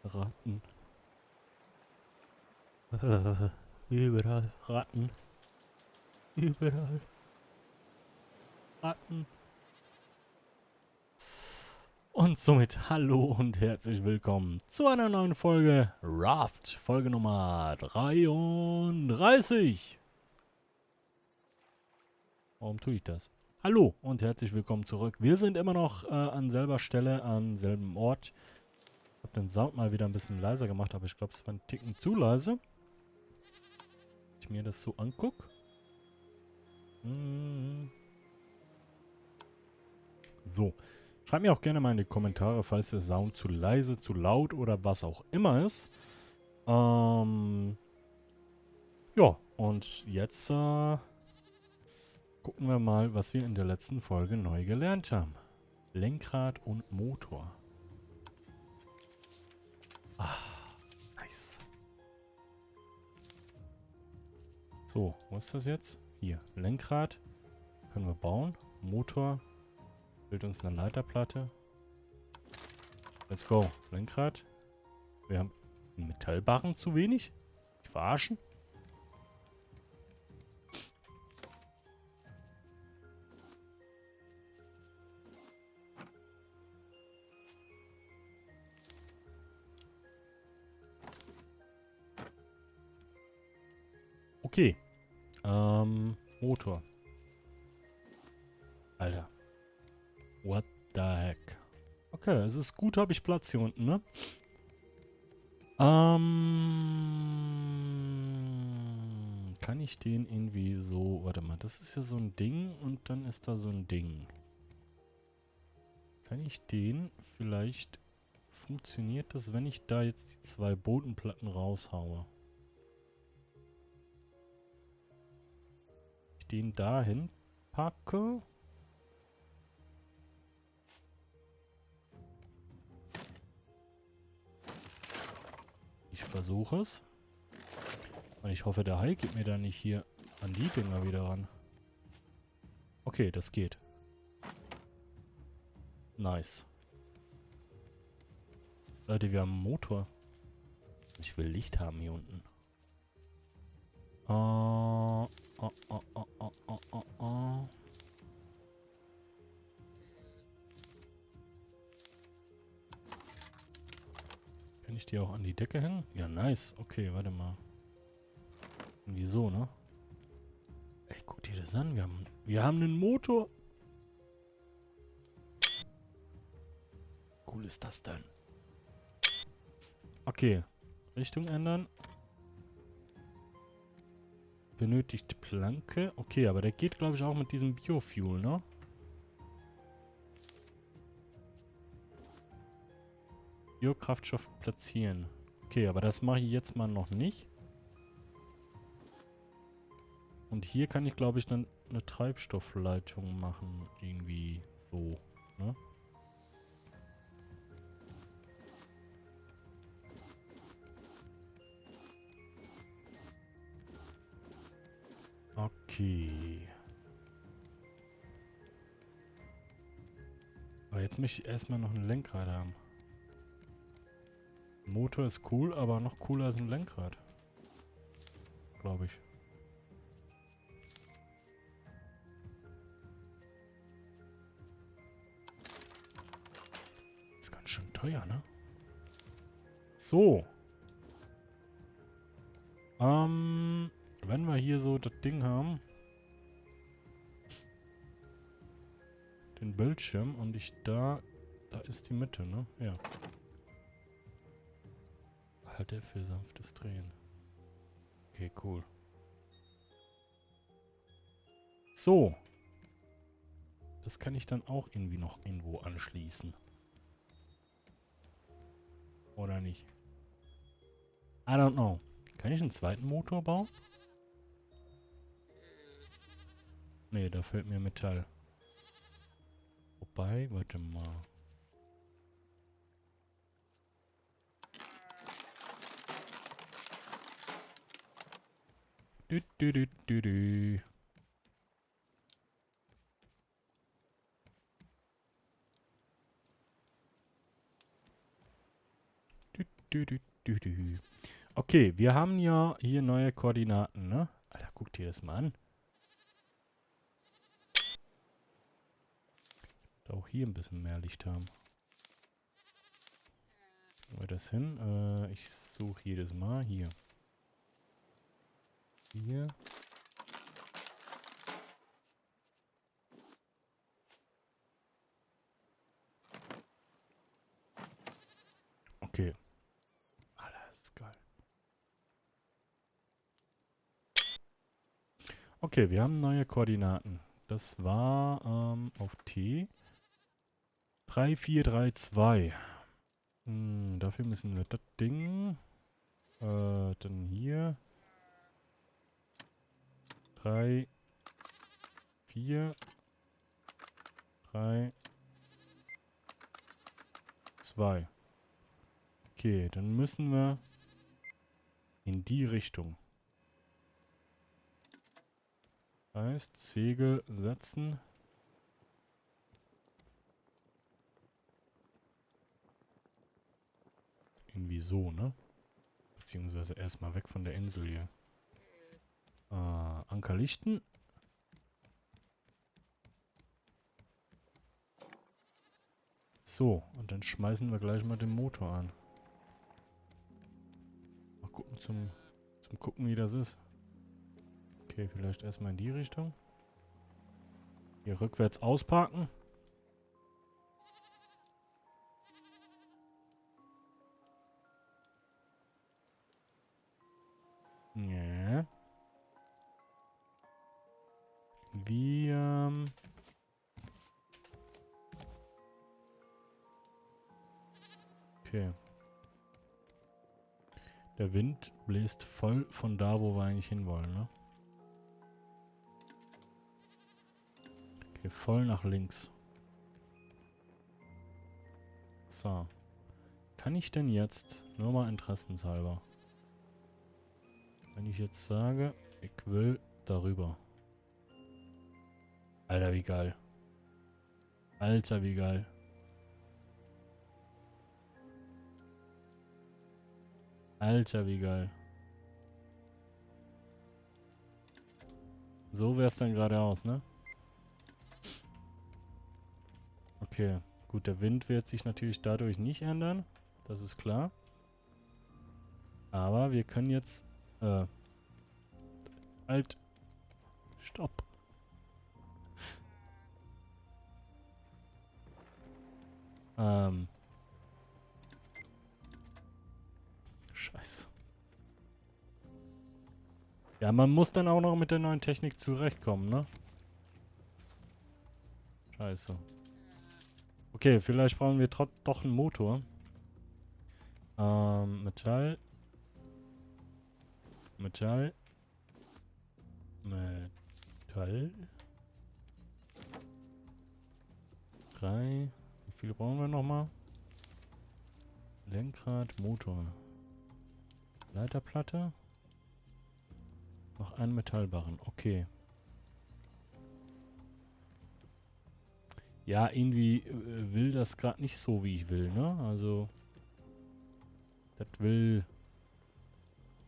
Ratten. Überall Ratten. Überall Ratten. Und somit hallo und herzlich willkommen zu einer neuen Folge Raft. Folge Nummer 33. Warum tue ich das? Hallo und herzlich willkommen zurück. Wir sind immer noch an selber Stelle, an selben Ort. Ich habe den Sound mal wieder ein bisschen leiser gemacht, aber ich glaube, es war ein Ticken zu leise. Wenn ich mir das so angucke. So. Schreibt mir auch gerne mal in die Kommentare, falls der Sound zu leise, zu laut oder was auch immer ist. Ja, und jetzt gucken wir mal, was wir in der letzten Folge neu gelernt haben. Lenkrad und Motor. Ah, nice. So, wo ist das jetzt? Hier, Lenkrad. Können wir bauen. Motor. Bildet uns eine Leiterplatte. Let's go. Lenkrad. Wir haben einen Metallbarren zu wenig. Ich verarschen? Okay. Motor. Alter. What the heck? Okay, es ist gut, habe ich Platz hier unten, ne? Kann ich den irgendwie so... Warte mal, das ist ja so ein Ding und dann ist da so ein Ding. Kann ich den vielleicht... Funktioniert das, wenn ich da jetzt die zwei Bodenplatten raushaue? Ich den dahin packe... Ich versuche es. Und ich hoffe, der Hai geht mir da nicht hier an die Dinger wieder ran. Okay, das geht. Nice. Leute, wir haben einen Motor. Ich will Licht haben hier unten. Kann ich die auch an die Decke hängen? Ja, nice. Okay, warte mal. Wieso, ne? Ey, guck dir das an. Wir haben einen Motor. Cool ist das denn? Okay. Richtung ändern. Benötigt Planke. Okay, aber der geht, glaube ich, auch mit diesem Biofuel, ne? Biokraftstoff platzieren. Okay, aber das mache ich jetzt mal noch nicht. Und hier kann ich, glaube ich, dann eine Treibstoffleitung machen. Irgendwie so, ne? Okay. Aber jetzt möchte ich erstmal noch ein Lenkrad haben. Ein Motor ist cool, aber noch cooler als ein Lenkrad. Glaube ich. Ist ganz schön teuer, ne? So. Wenn wir hier so das Ding haben. Den Bildschirm und ich da ist die Mitte, ne? Ja. Halt für sanftes Drehen. Okay, cool. So. Das kann ich dann auch irgendwie noch irgendwo anschließen. Oder nicht? I don't know. Kann ich einen zweiten Motor bauen? Nee, da fehlt mir Metall. Wobei, warte mal. Dü, dü, dü, dü, dü. Dü, Okay, wir haben ja hier neue Koordinaten, ne? Alter, guck dir das mal an. Da auch hier ein bisschen mehr Licht haben. Wo wir das hin? Ich suche jedes Mal hier. Hier. Okay. Alles geil. Okay, wir haben neue Koordinaten. Das war auf T 3432. Dafür müssen wir das Ding dann hier 3, 4, 3, 2. Okay, dann müssen wir in die Richtung. Heißt, Segel setzen. Irgendwie so, ne? Beziehungsweise erstmal weg von der Insel hier. Anker lichten. So, und dann schmeißen wir gleich mal den Motor an. Mal gucken zum Gucken, wie das ist. Okay, vielleicht erstmal in die Richtung. Hier rückwärts ausparken. Ja. Wir... Okay. Der Wind bläst voll von da, wo wir eigentlich hinwollen, ne? Okay, voll nach links. So. Kann ich denn jetzt, nur mal interessenshalber, wenn ich jetzt sage, ich will darüber. Alter, wie geil. Alter, wie geil. Alter, wie geil. So wär's dann geradeaus, ne? Okay. Gut, der Wind wird sich natürlich dadurch nicht ändern. Das ist klar. Aber wir können jetzt... Halt. Stopp. Scheiße. Ja, man muss dann auch noch mit der neuen Technik zurechtkommen, ne? Scheiße. Okay, vielleicht brauchen wir doch einen Motor. Metall. Metall. Metall. 3. Wie viele brauchen wir nochmal? Lenkrad, Motor. Leiterplatte. Noch ein Metallbarren. Okay. Ja, irgendwie will das gerade nicht so, wie ich will, ne? Also, das will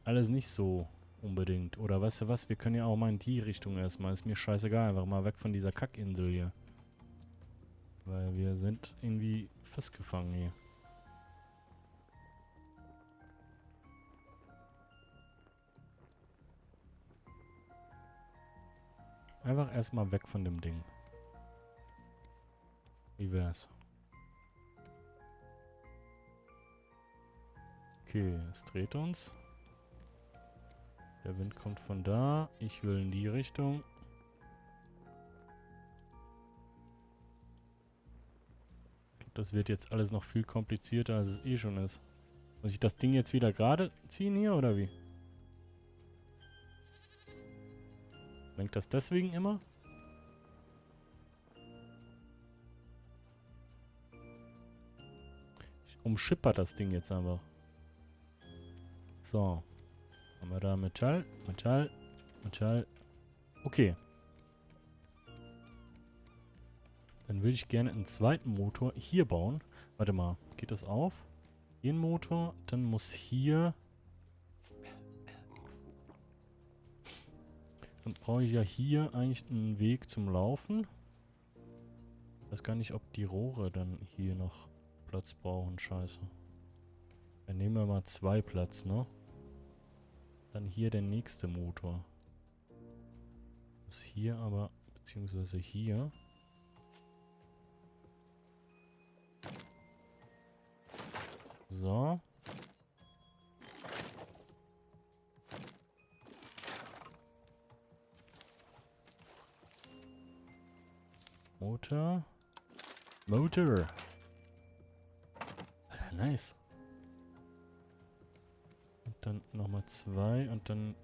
alles nicht so unbedingt. Oder weißt du was? Wir können ja auch mal in die Richtung erstmal. Ist mir scheißegal. Einfach mal weg von dieser Kackinsel hier. Weil wir sind irgendwie festgefangen hier. Einfach erstmal weg von dem Ding. Wie wär's? Okay, es dreht uns. Der Wind kommt von da. Ich will in die Richtung. Das wird jetzt alles noch viel komplizierter, als es eh schon ist. Muss ich das Ding jetzt wieder gerade ziehen hier, oder wie? Lenkt das deswegen immer? Ich umschipper das Ding jetzt einfach. So. Haben wir da Metall, Metall, Metall. Okay. Dann würde ich gerne einen zweiten Motor hier bauen. Warte mal, geht das auf? den Motor. Dann muss hier... Dann brauche ich ja hier eigentlich einen Weg zum Laufen. Ich weiß gar nicht, ob die Rohre dann hier noch Platz brauchen. Scheiße. Dann nehmen wir mal 2 Platz, ne? Dann hier der nächste Motor. Muss hier aber, beziehungsweise hier. So. Motor. Motor. Alter, nice. Und dann nochmal 2 und dann...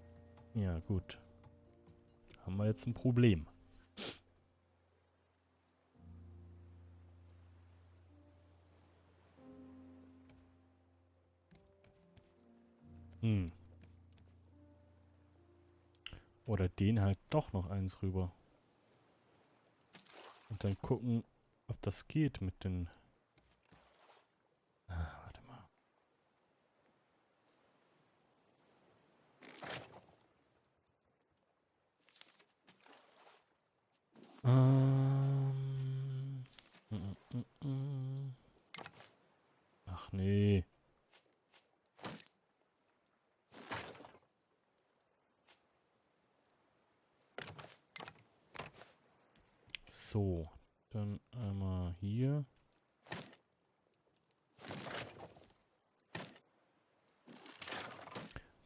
Ja, gut. Haben wir jetzt ein Problem. Oder den halt doch noch eins rüber. Und dann gucken, ob das geht mit den... Ah, warte mal. Ach nee. So, dann einmal hier.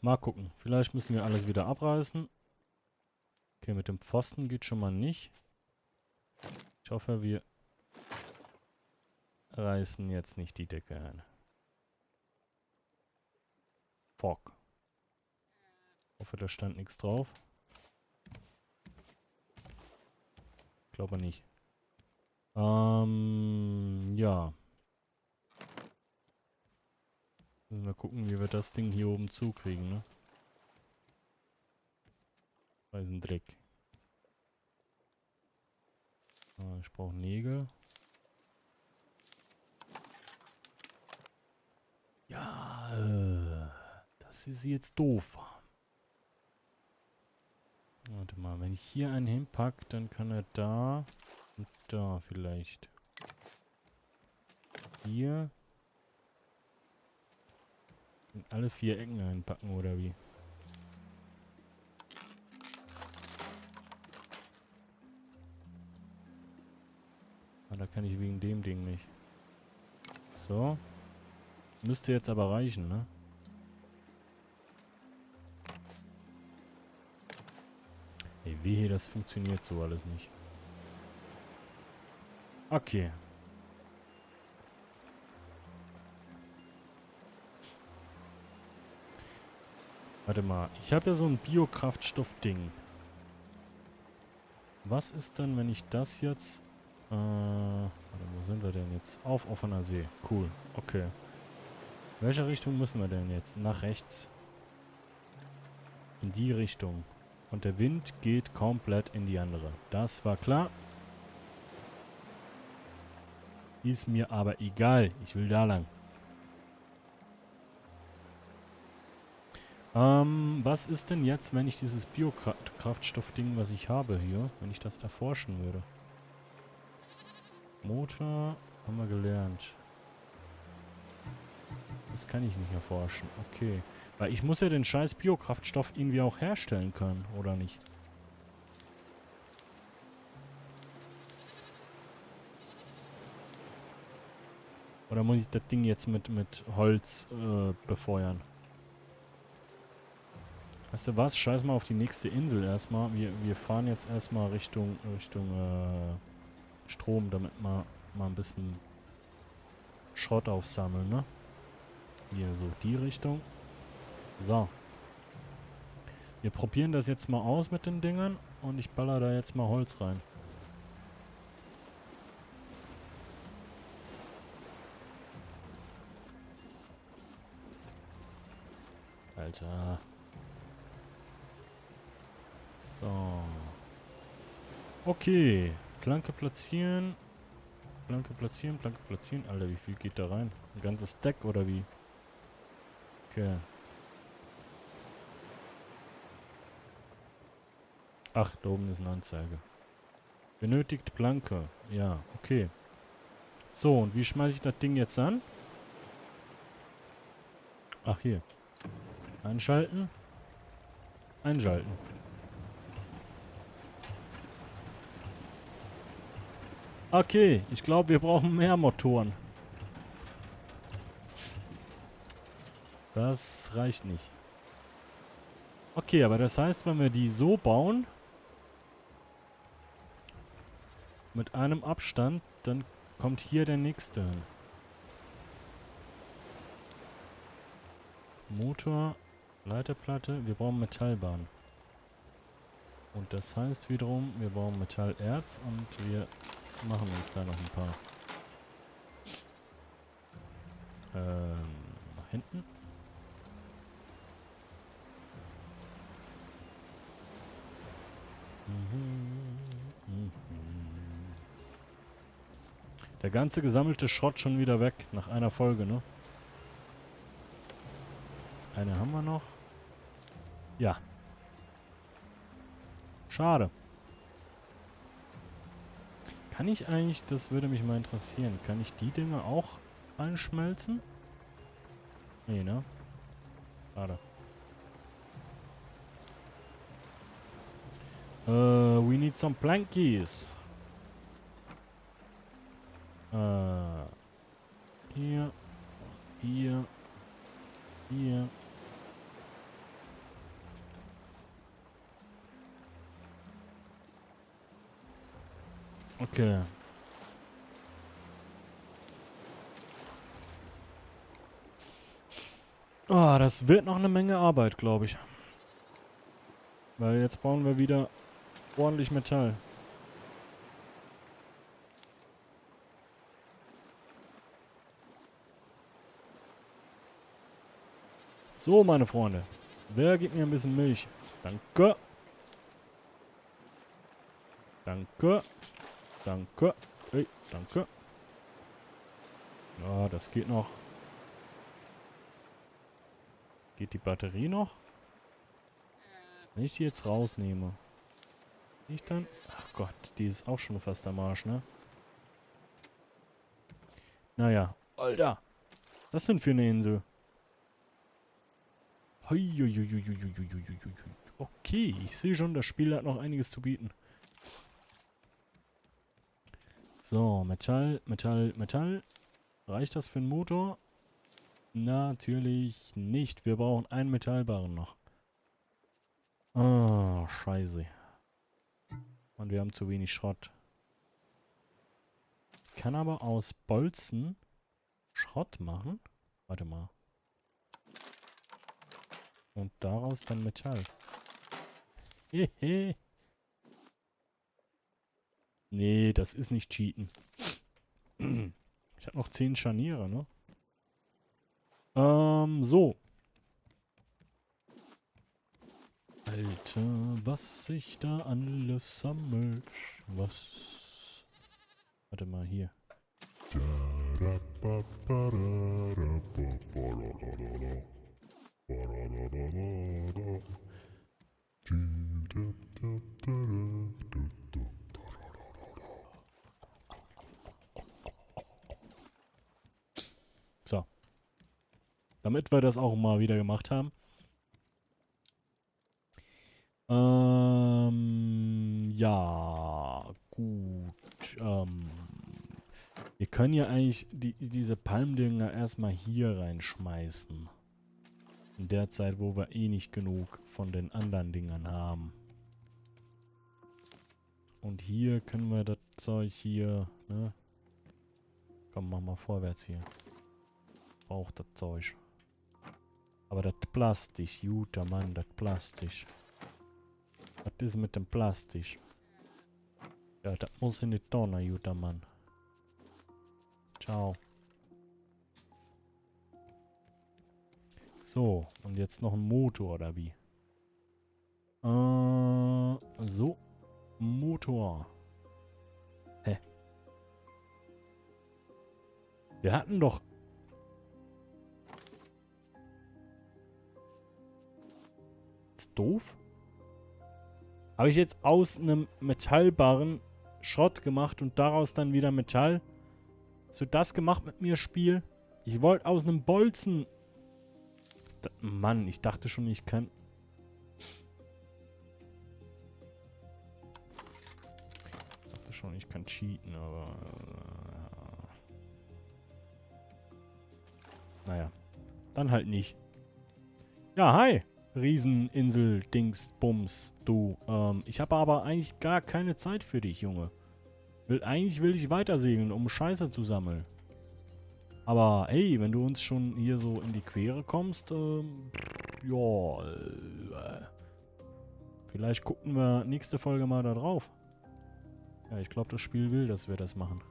Mal gucken. Vielleicht müssen wir alles wieder abreißen. Okay, mit dem Pfosten geht schon mal nicht. Ich hoffe, wir reißen jetzt nicht die Decke ein. Fuck. Ich hoffe, da stand nichts drauf. Glaube nicht. Ja. Müssen wir gucken, wie wir das Ding hier oben zukriegen, ne? Weißen Dreck. Ich brauche Nägel. Ja, das ist jetzt doof. Warte mal, wenn ich hier einen hinpacke, dann kann er da und da vielleicht. Hier. In alle 4 Ecken einpacken, oder wie? Ah, da kann ich wegen dem Ding nicht. So. Müsste jetzt aber reichen, ne? Ey, wehe, das funktioniert so alles nicht. Okay. Warte mal, ich habe ja so ein Biokraftstoff-Ding. Was ist denn, wenn ich das jetzt... warte, wo sind wir denn jetzt? Auf offener See. Cool, okay. In welche Richtung müssen wir denn jetzt? Nach rechts. In die Richtung. Und der Wind geht komplett in die andere. Das war klar. Ist mir aber egal. Ich will da lang. Was ist denn jetzt, wenn ich dieses Biokraftstoff-Ding, was ich habe hier, wenn ich das erforschen würde? Motor haben wir gelernt. Das kann ich nicht erforschen. Okay. Weil ich muss ja den scheiß Biokraftstoff irgendwie auch herstellen können, oder nicht? Oder muss ich das Ding jetzt mit Holz befeuern? Weißt du was? Scheiß mal auf die nächste Insel erstmal. Wir fahren jetzt erstmal Richtung Strom, damit wir mal ein bisschen Schrott aufsammeln, ne? Hier, so die Richtung. So. Wir probieren das jetzt mal aus mit den Dingern und ich baller da jetzt mal Holz rein. Alter. So. Okay. Planke platzieren. Planke platzieren, Planke platzieren. Alter, wie viel geht da rein? Ein ganzes Stack oder wie? Okay. Ach, da oben ist eine Anzeige. Benötigt Planke. Ja, okay. So, und wie schmeiße ich das Ding jetzt an? Ach, hier. Einschalten. Einschalten. Okay, ich glaube, wir brauchen mehr Motoren. Das reicht nicht. Okay, aber das heißt, wenn wir die so bauen, mit einem Abstand, dann kommt hier der nächste hin. Motor, Leiterplatte, wir brauchen Metallbahn. Und das heißt wiederum, wir brauchen Metallerz und wir machen uns da noch ein paar. Nach hinten. Der ganze gesammelte Schrott schon wieder weg, nach einer Folge, ne? Eine haben wir noch. Ja. Schade. Kann ich eigentlich, das würde mich mal interessieren, kann ich die Dinge auch einschmelzen? Nee, ne? Schade. We need some plankies. Hier. Hier. Hier. Okay. Oh, das wird noch eine Menge Arbeit, glaube ich. Weil jetzt brauchen wir wieder ordentlich Metall. So, meine Freunde. Wer gibt mir ein bisschen Milch? Danke. Danke. Danke. Hey, danke. Ja, das geht noch. Geht die Batterie noch? Wenn ich die jetzt rausnehme. Ich dann? Ach Gott, die ist auch schon fast am Arsch, ne? Naja. Alter. Was denn für eine Insel? Okay, ich sehe schon, das Spiel hat noch einiges zu bieten. So, Metall, Metall, Metall. Reicht das für einen Motor? Natürlich nicht. Wir brauchen einen Metallbarren noch. Ah, scheiße. Und wir haben zu wenig Schrott. Ich kann aber aus Bolzen Schrott machen. Warte mal. Und daraus dann Metall. Hehe. Nee, das ist nicht Cheaten. Ich habe noch 10 Scharniere, ne? So. Alter, was sich da alles sammelt. Was? Warte mal, hier. So. Damit wir das auch mal wieder gemacht haben. Ja, gut. Wir können ja eigentlich diese Palmdinger erstmal hier reinschmeißen. In der Zeit, wo wir eh nicht genug von den anderen Dingern haben. Und hier können wir das Zeug hier, ne? Komm, mach mal vorwärts hier. Braucht das Zeug. Aber das Plastik, guter Mann, das Plastik. Was ist mit dem Plastik? Ja, das muss in die Tonne, guter Mann. Ciao. So, und jetzt noch ein Motor, oder wie? So. Motor. Hä? Wir hatten doch... jetzt doof? Habe ich jetzt aus einem Metallbarren Schrott gemacht und daraus dann wieder Metall? Hast du das gemacht mit mir, Spiel? Ich wollte aus einem Bolzen... Mann, ich dachte schon, ich kann... Ich kann cheaten, aber... naja. Dann halt nicht. Ja, hi. Rieseninsel, Dings, Bums, du. Ich habe aber eigentlich gar keine Zeit für dich, Junge. Eigentlich will ich weitersegeln, um Scheiße zu sammeln. Aber, ey, wenn du uns schon hier so in die Quere kommst, ja, vielleicht gucken wir nächste Folge mal da drauf. Ja, ich glaube, das Spiel will, dass wir das machen.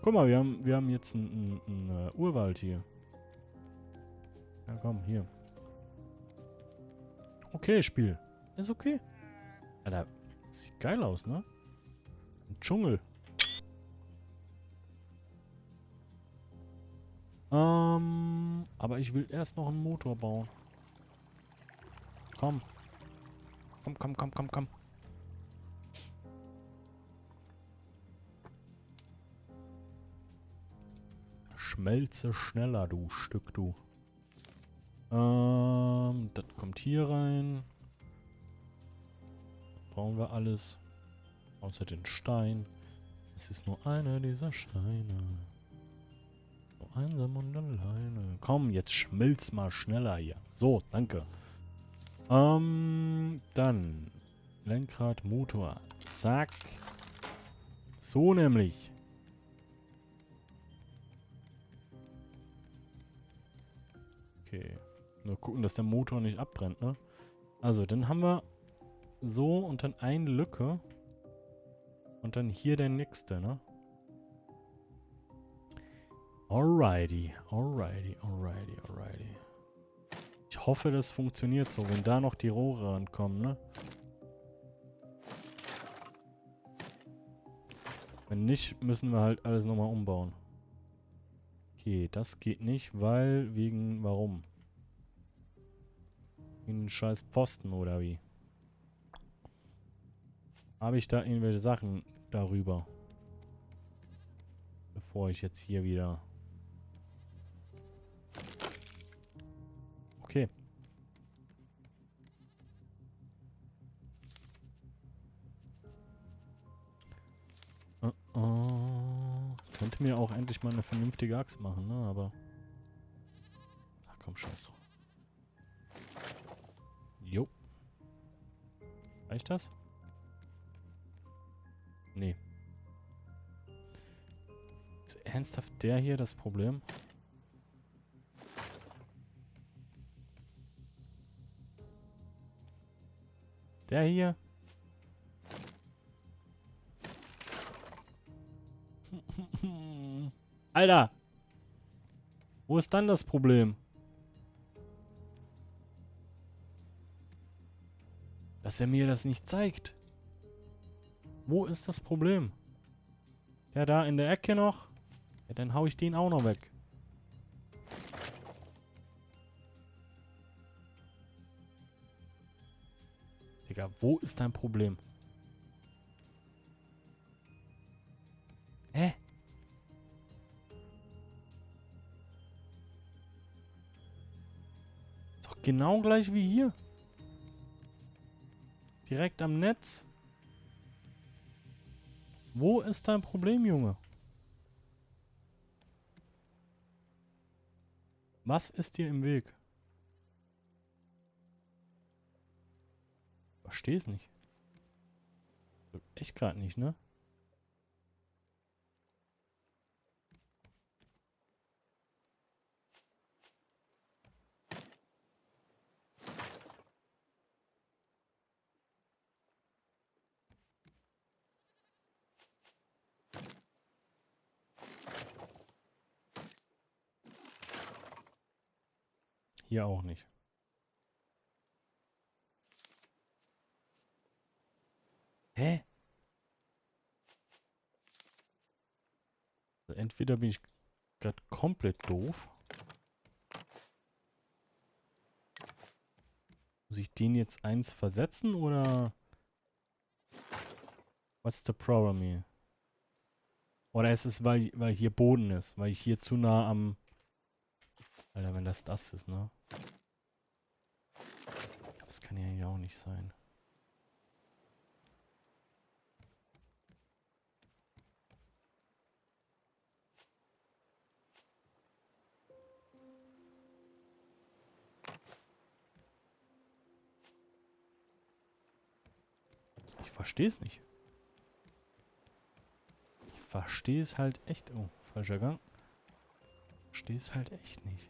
Guck mal, wir haben jetzt einen Urwald hier. Ja, komm, hier. Okay, Spiel. Ist okay. Alter, sieht geil aus, ne? Ein Dschungel. Aber ich will erst noch einen Motor bauen. Komm. Komm. Schmelze schneller, du Stück, du. Das kommt hier rein. Brauchen wir alles. Außer den Stein. Es ist nur einer dieser Steine. So einsam und alleine. Komm, jetzt schmilz mal schneller hier. So, danke. Dann Lenkrad, Motor. Zack. So nämlich. Okay. Nur gucken, dass der Motor nicht abbrennt, ne? Also, dann haben wir so und dann eine Lücke. Und dann hier der nächste, ne? Alrighty. Ich hoffe, das funktioniert so, wenn da noch die Rohre rankommen, ne? Wenn nicht, müssen wir halt alles nochmal umbauen. Okay, das geht nicht, weil warum? Wegen scheiß Pfosten oder wie? Habe ich da irgendwelche Sachen darüber? Bevor ich jetzt hier wieder... Okay. Könnte mir auch endlich mal eine vernünftige Axt machen, ne? Aber... Ach komm, scheiß drauf. Jo. Reicht das? Nee. Ist ernsthaft der hier das Problem? Der hier? Alter! Wo ist dann das Problem? Dass er mir das nicht zeigt. Wo ist das Problem? Der da in der Ecke noch? Ja, dann hau ich den auch noch weg. Digga, wo ist dein Problem? Hä? Ist doch genau gleich wie hier. Direkt am Netz. Wo ist dein Problem, Junge? Was ist dir im Weg? Versteh's nicht. Echt gerade nicht, ne? Hier auch nicht. Hä? Also entweder bin ich gerade komplett doof. Muss ich den jetzt eins versetzen oder? What's the problem here? Oder ist es, weil hier Boden ist? Weil ich hier zu nah am... Alter, wenn das ist, ne? Das kann ja hier auch nicht sein. Ich verstehe es nicht. Ich verstehe es halt echt... Oh, falscher Gang. Verstehe es halt echt nicht.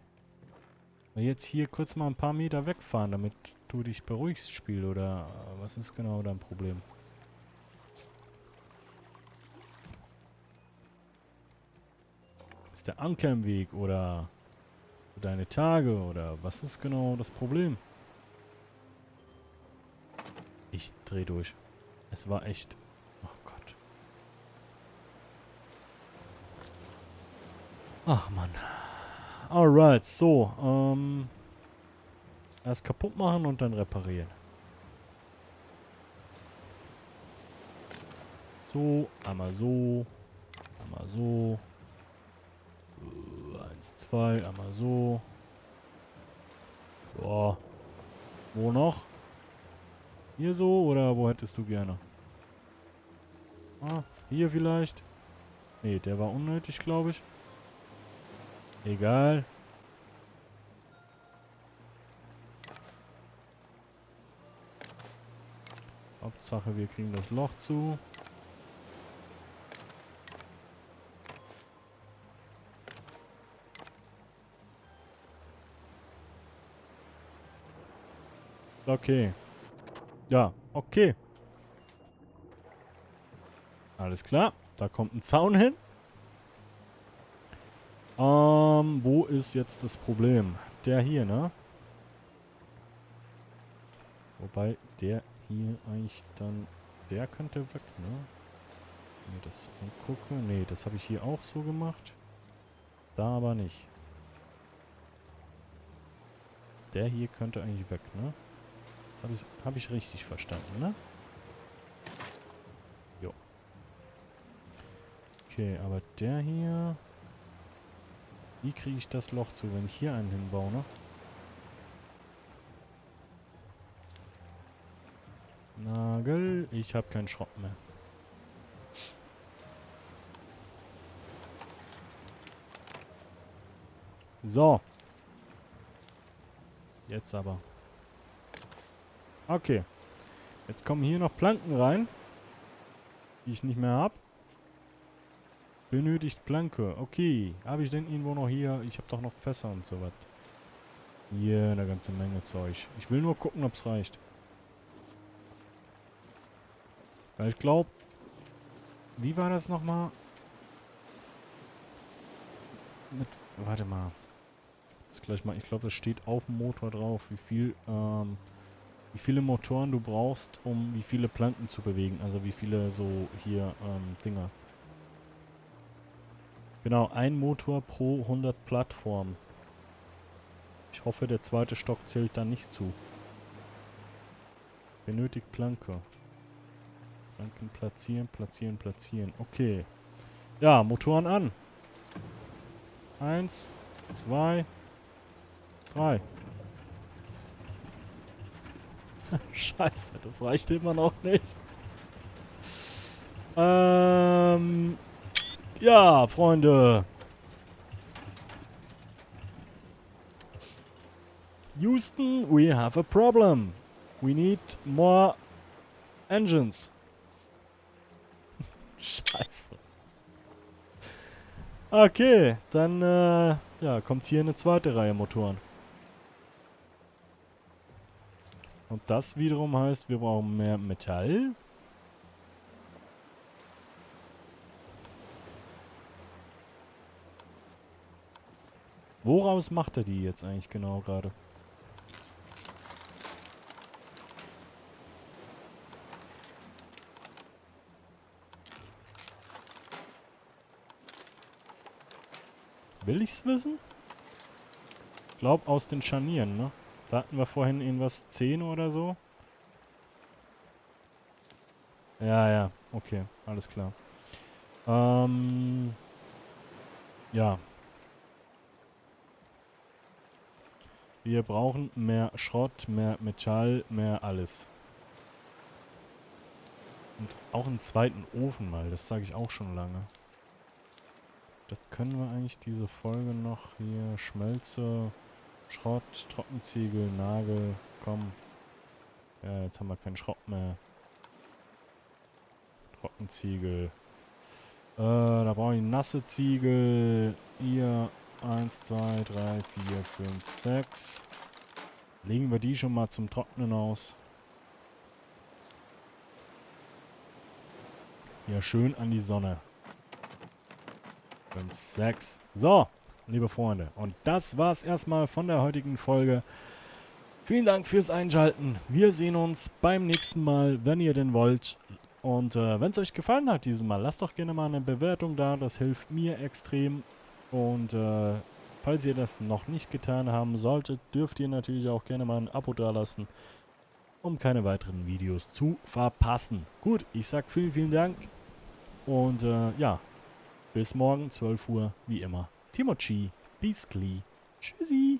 Weil jetzt hier kurz mal ein paar Meter wegfahren, damit du dich beruhigst, Spiel, oder was ist genau dein Problem? Ist der Anker im Weg oder für deine Tage oder was ist genau das Problem? Ich dreh durch. Es war echt... Oh Gott. Ach Mann. Alright, so. Erst kaputt machen und dann reparieren. So, einmal so. Einmal so. 1, 2, einmal so. So. Wo noch? Hier so oder wo hättest du gerne? Ah, hier vielleicht? Nee, der war unnötig, glaube ich. Egal. Hauptsache, wir kriegen das Loch zu. Okay. Ja, okay. Alles klar. Da kommt ein Zaun hin. Wo ist jetzt das Problem? Der hier, ne? Wobei, der hier eigentlich dann... Der könnte weg, ne? Wenn ich das angucke. Nee, das habe ich hier auch so gemacht. Da aber nicht. Der hier könnte eigentlich weg, ne? Das hab ich richtig verstanden, ne? Jo. Okay, aber der hier... Wie kriege ich das Loch zu, wenn ich hier einen hinbaue, ne? Nagel, ich habe keinen Schrott mehr. So. Jetzt aber. Okay. Jetzt kommen hier noch Planken rein, die ich nicht mehr habe. Benötigt Planke. Okay. Habe ich denn irgendwo noch hier? Ich habe doch noch Fässer und so was. Hier eine ganze Menge Zeug. Ich will nur gucken, ob es reicht. Weil ich glaube... Wie war das nochmal? Warte mal. Das gleich mal. Ich glaube, das steht auf dem Motor drauf, wie viele Motoren du brauchst, um wie viele Planken zu bewegen. Also wie viele so hier Dinger. Genau, ein Motor pro 100 Plattformen. Ich hoffe, der zweite Stock zählt da nicht zu. Benötigt Planke. Planken platzieren, platzieren, platzieren. Okay. Ja, Motoren an. 1, 2, 3. Scheiße, das reicht immer noch nicht. Ja, Freunde. Houston, we have a problem. We need more engines. Scheiße. Okay, dann ja, kommt hier eine zweite Reihe Motoren. Und das wiederum heißt, wir brauchen mehr Metall. Woraus macht er die jetzt eigentlich genau gerade? Will ich's wissen? Ich glaube aus den Scharnieren, ne? Da hatten wir vorhin irgendwas 10 oder so. Ja, ja, okay, alles klar. Ja. Wir brauchen mehr Schrott, mehr Metall, mehr alles. Und auch einen zweiten Ofen mal, das sage ich auch schon lange. Das können wir eigentlich diese Folge noch hier. Schmelze, Schrott, Trockenziegel, Nagel, komm. Ja, jetzt haben wir keinen Schrott mehr. Trockenziegel. Da brauche ich nasse Ziegel. Hier 1, 2, 3, 4, 5, 6. Legen wir die schon mal zum Trocknen aus. Hier schön an die Sonne. 5, 6. So, liebe Freunde. Und das war's erstmal von der heutigen Folge. Vielen Dank fürs Einschalten. Wir sehen uns beim nächsten Mal, wenn ihr denn wollt. Und wenn es euch gefallen hat dieses Mal, lasst doch gerne mal eine Bewertung da. Das hilft mir extrem. Und falls ihr das noch nicht getan haben solltet, dürft ihr natürlich auch gerne mal ein Abo dalassen, um keine weiteren Videos zu verpassen. Gut, ich sag vielen, vielen Dank. Und ja, bis morgen 12 Uhr, wie immer. Timochi, Beastly. Tschüssi.